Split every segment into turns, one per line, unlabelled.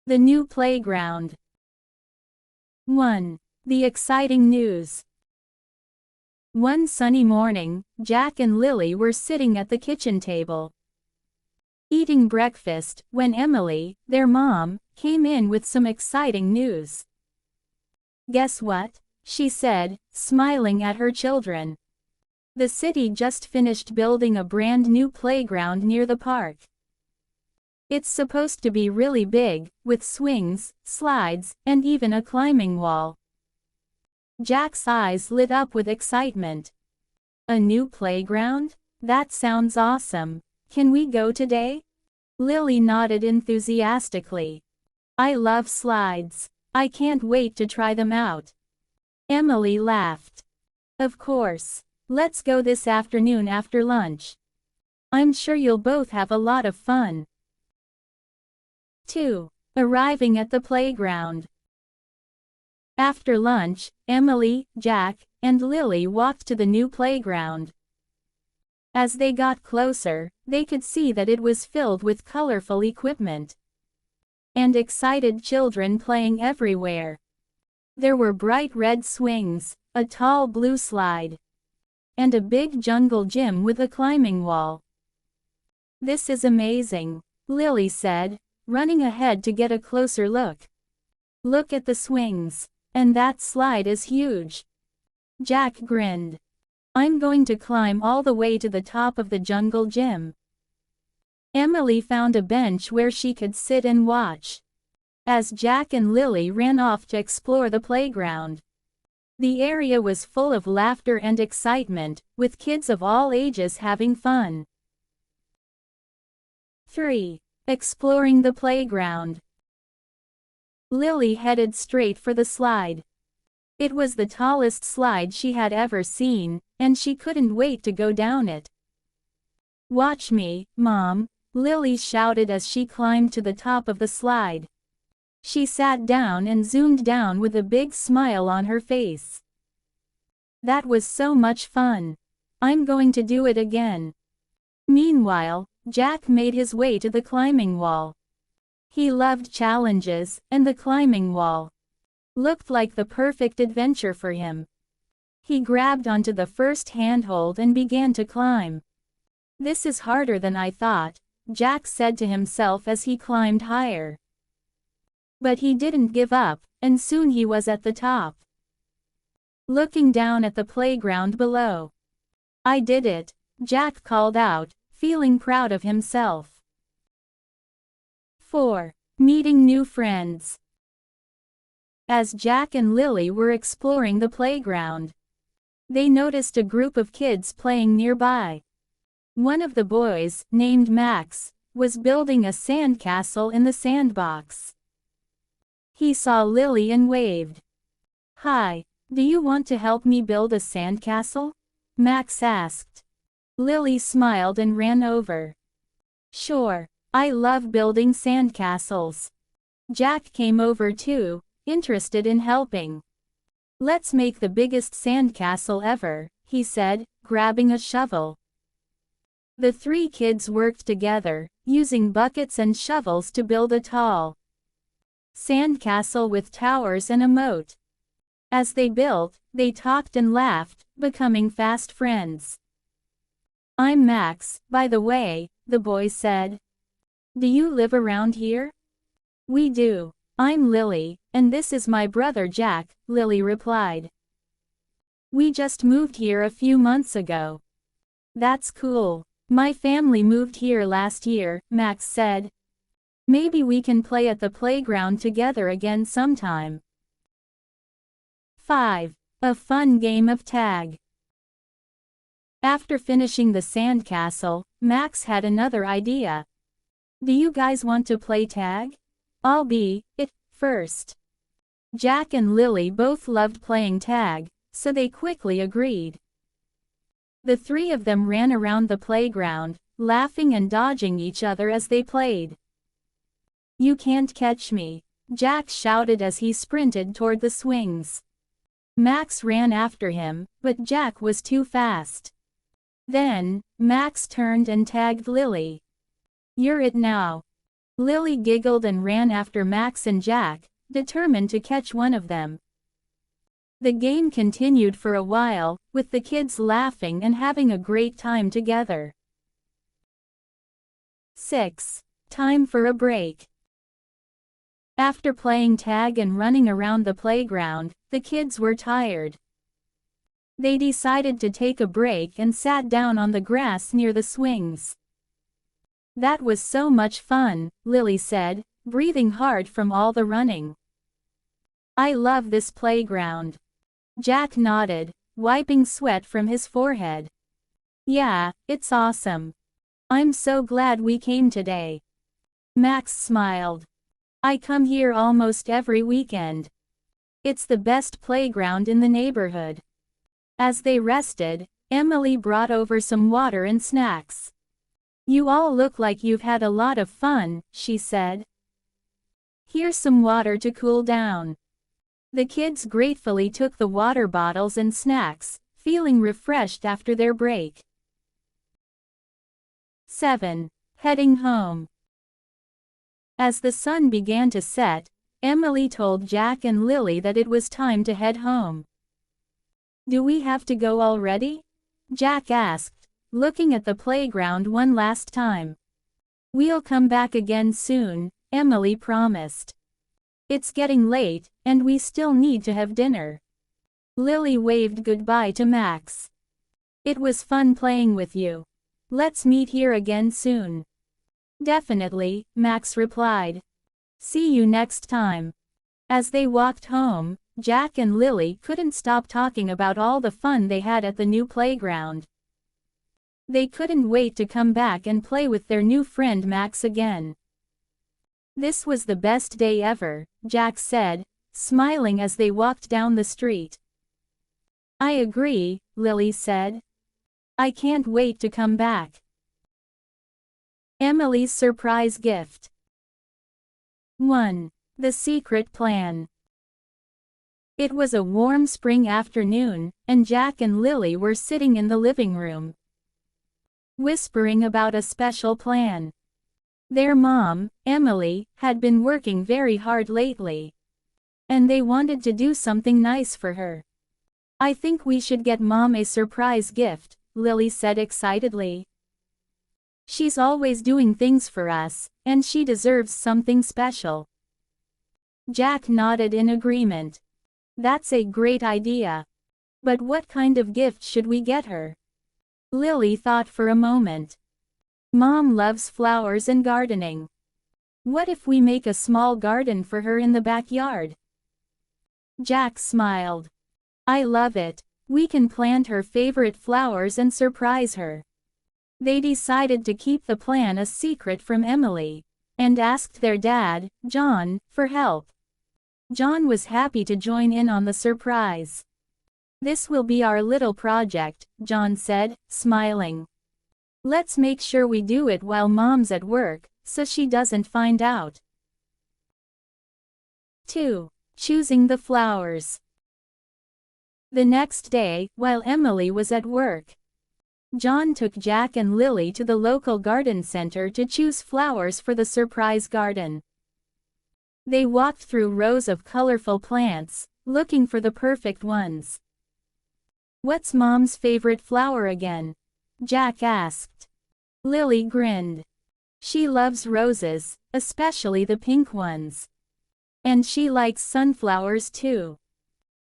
The new playground. 1. The exciting news. One sunny morning, Jack and Lily were sitting at the kitchen table, eating breakfast, when Emily, their mom, came in with some exciting news. "Guess what?" she said, smiling at her children. "The city just finished building a brand new playground near the park. It's supposed to be really big, with swings, slides, and even a climbing wall." Jack's eyes lit up with excitement. "A new playground? That sounds awesome. Can we go today?" Lily nodded enthusiastically. "I love slides. I can't wait to try them out." Emily laughed. "Of course. Let's go this afternoon after lunch. I'm sure you'll both have a lot of fun." 2. Arriving at the playground. After lunch, Emily, Jack, and Lily walked to the new playground. As they got closer, they could see that it was filled with colorful equipment and excited children playing everywhere. There were bright red swings, a tall blue slide, and a big jungle gym with a climbing wall. "This is amazing," Lily said, running ahead to get a closer look. "Look at the swings. And that slide is huge." Jack grinned. "I'm going to climb all the way to the top of the jungle gym." Emily found a bench where she could sit and watch as Jack and Lily ran off to explore the playground. The area was full of laughter and excitement, with kids of all ages having fun. 3. Exploring the playground. Lily headed straight for the slide. It was the tallest slide she had ever seen, and she couldn't wait to go down it. "Watch me, Mom," Lily shouted as she climbed to the top of the slide. She sat down and zoomed down with a big smile on her face. "That was so much fun. I'm going to do it again." Meanwhile, Jack made his way to the climbing wall. He loved challenges, and the climbing wall looked like the perfect adventure for him. He grabbed onto the first handhold and began to climb. "This is harder than I thought," Jack said to himself as he climbed higher. But he didn't give up, and soon he was at the top, looking down at the playground below. "I did it," Jack called out, feeling proud of himself. 4. Meeting new friends. As Jack and Lily were exploring the playground, they noticed a group of kids playing nearby. One of the boys, named Max, was building a sandcastle in the sandbox. He saw Lily and waved. "Hi, do you want to help me build a sandcastle?" Max asked. Lily smiled and ran over. "Sure. I love building sandcastles." Jack came over too, interested in helping. "Let's make the biggest sandcastle ever," he said, grabbing a shovel. The three kids worked together, using buckets and shovels to build a tall sandcastle with towers and a moat. As they built, they talked and laughed, becoming fast friends. "I'm Max, by the way," the boy said. "Do you live around here?" "We do. I'm Lily, and this is my brother Jack," Lily replied. "We just moved here a few months ago." "That's cool. My family moved here last year," Max said. "Maybe we can play at the playground together again sometime." 5. A fun game of tag. After finishing the sandcastle, Max had another idea. "Do you guys want to play tag? I'll be it first." Jack and Lily both loved playing tag, so they quickly agreed. The three of them ran around the playground, laughing and dodging each other as they played. "You can't catch me," Jack shouted as he sprinted toward the swings. Max ran after him, but Jack was too fast. Then, Max turned and tagged Lily. "You're it now." Lily giggled and ran after Max and Jack, determined to catch one of them. The game continued for a while, with the kids laughing and having a great time together. 6. Time for a break. After playing tag and running around the playground, the kids were tired. They decided to take a break and sat down on the grass near the swings. "That was so much fun," Lily said, breathing hard from all the running. "I love this playground." Jack nodded, wiping sweat from his forehead. "Yeah, it's awesome. I'm so glad we came today." Max smiled. "I come here almost every weekend. It's the best playground in the neighborhood." As they rested, Emily brought over some water and snacks. "You all look like you've had a lot of fun," she said. "Here's some water to cool down." The kids gratefully took the water bottles and snacks, feeling refreshed after their break. 7. Heading home. As the sun began to set, Emily told Jack and Lily that it was time to head home. "Do we have to go already?" Jack asked, looking at the playground one last time. "We'll come back again soon," Emily promised. "It's getting late, and we still need to have dinner." Lily waved goodbye to Max. "It was fun playing with you. Let's meet here again soon." "Definitely," Max replied. "See you next time." As they walked home, Jack and Lily couldn't stop talking about all the fun they had at the new playground. They couldn't wait to come back and play with their new friend Max again. "This was the best day ever," Jack said, smiling as they walked down the street. "I agree," Lily said. "I can't wait to come back." Emily's surprise gift. 1. The secret plan. It was a warm spring afternoon, and Jack and Lily were sitting in the living room, whispering about a special plan. Their mom, Emily, had been working very hard lately, and they wanted to do something nice for her. "I think we should get Mom a surprise gift," Lily said excitedly. "She's always doing things for us, and she deserves something special." Jack nodded in agreement. "That's a great idea. But what kind of gift should we get her?" Lily thought for a moment. "Mom loves flowers and gardening. What if we make a small garden for her in the backyard?" Jack smiled. "I love it. We can plant her favorite flowers and surprise her." They decided to keep the plan a secret from Emily, and asked their dad, John, for help. John was happy to join in on the surprise. "This will be our little project," John said, smiling. "Let's make sure we do it while Mom's at work, so she doesn't find out." 2. Choosing the flowers. The next day, while Emily was at work, John took Jack and Lily to the local garden center to choose flowers for the surprise garden. They walked through rows of colorful plants, looking for the perfect ones. "What's Mom's favorite flower again?" Jack asked. Lily grinned. "She loves roses, especially the pink ones. And she likes sunflowers too."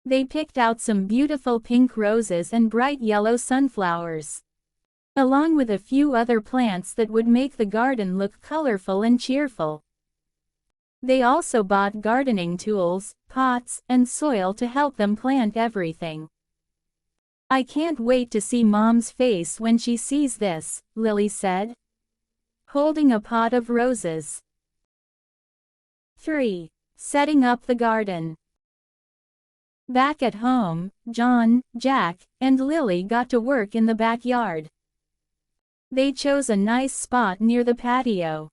They picked out some beautiful pink roses and bright yellow sunflowers, along with a few other plants that would make the garden look colorful and cheerful. They also bought gardening tools, pots, and soil to help them plant everything. "I can't wait to see Mom's face when she sees this," Lily said, holding a pot of roses. 3. Setting up the garden. Back at home, John, Jack, and Lily got to work in the backyard. They chose a nice spot near the patio,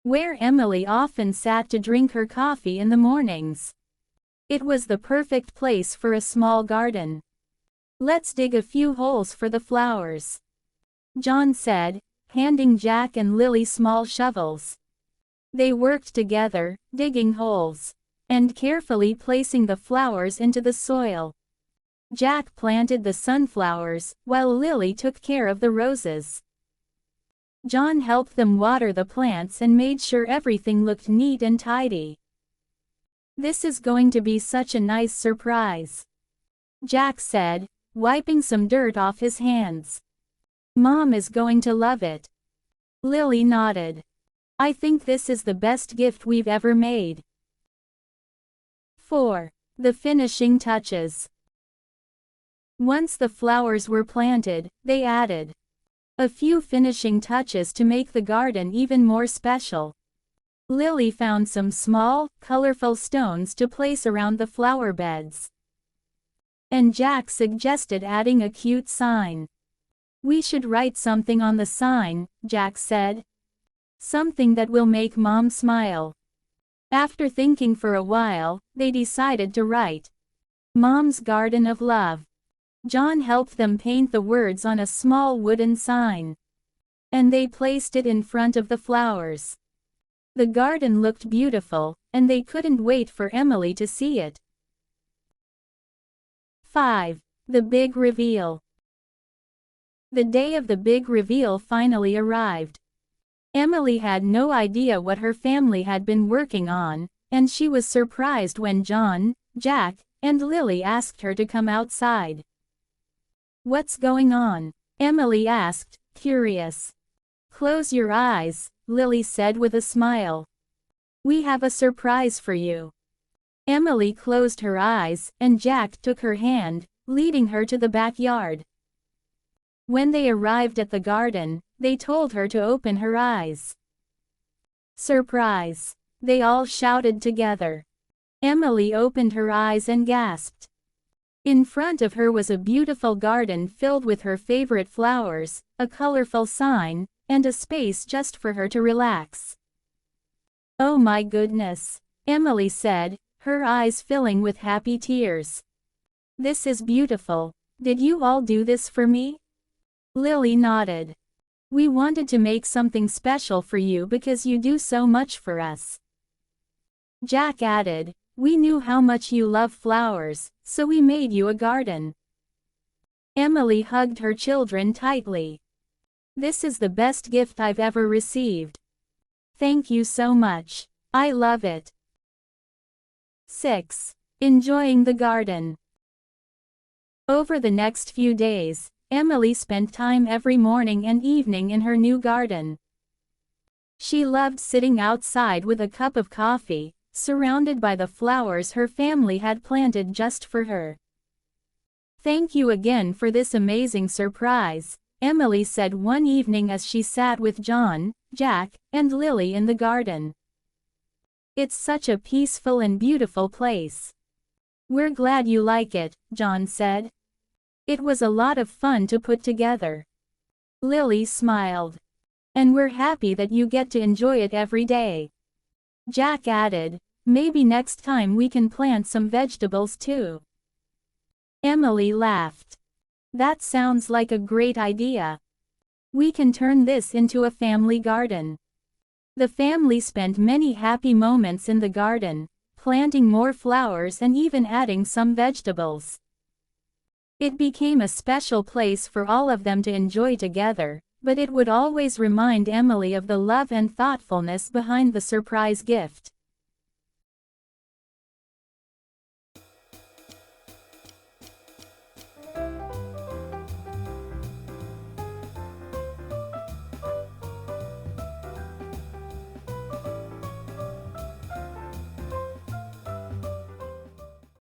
where Emily often sat to drink her coffee in the mornings. It was the perfect place for a small garden. "Let's dig a few holes for the flowers," John said, handing Jack and Lily small shovels. They worked together, digging holes and carefully placing the flowers into the soil. Jack planted the sunflowers, while Lily took care of the roses. John helped them water the plants and made sure everything looked neat and tidy. "This is going to be such a nice surprise," Jack said, wiping some dirt off his hands. "Mom is going to love it." Lily nodded. "I think this is the best gift we've ever made." 4. The finishing touches. Once the flowers were planted, they added a few finishing touches to make the garden even more special. Lily found some small, colorful stones to place around the flower beds. And Jack suggested adding a cute sign. "We should write something on the sign," Jack said. "Something that will make Mom smile." After thinking for a while, they decided to write, "Mom's Garden of Love." John helped them paint the words on a small wooden sign. And they placed it in front of the flowers. The garden looked beautiful, and they couldn't wait for Emily to see it. 5. The big reveal. The day of the big reveal finally arrived. Emily had no idea what her family had been working on, and she was surprised when John, Jack, and Lily asked her to come outside. "What's going on?" Emily asked, curious. "Close your eyes," Lily said with a smile. "We have a surprise for you." Emily closed her eyes, and Jack took her hand, leading her to the backyard. When they arrived at the garden, they told her to open her eyes. "Surprise!" they all shouted together. Emily opened her eyes and gasped. In front of her was a beautiful garden filled with her favorite flowers, a colorful sign, and a space just for her to relax. "Oh my goodness," Emily said, her eyes filling with happy tears. "This is beautiful. Did you all do this for me?" Lily nodded. "We wanted to make something special for you because you do so much for us." Jack added, "We knew how much you love flowers, so we made you a garden." Emily hugged her children tightly. "This is the best gift I've ever received. Thank you so much. I love it." 6. Enjoying the garden. Over the next few days, Emily spent time every morning and evening in her new garden. She loved sitting outside with a cup of coffee, surrounded by the flowers her family had planted just for her. "Thank you again for this amazing surprise," Emily said one evening as she sat with John, Jack, and Lily in the garden. "It's such a peaceful and beautiful place." "We're glad you like it," John said. "It was a lot of fun to put together." Lily smiled. "And we're happy that you get to enjoy it every day." Jack added, "Maybe next time we can plant some vegetables too." Emily laughed. "That sounds like a great idea. We can turn this into a family garden." The family spent many happy moments in the garden, planting more flowers and even adding some vegetables. It became a special place for all of them to enjoy together, but it would always remind Emily of the love and thoughtfulness behind the surprise gift.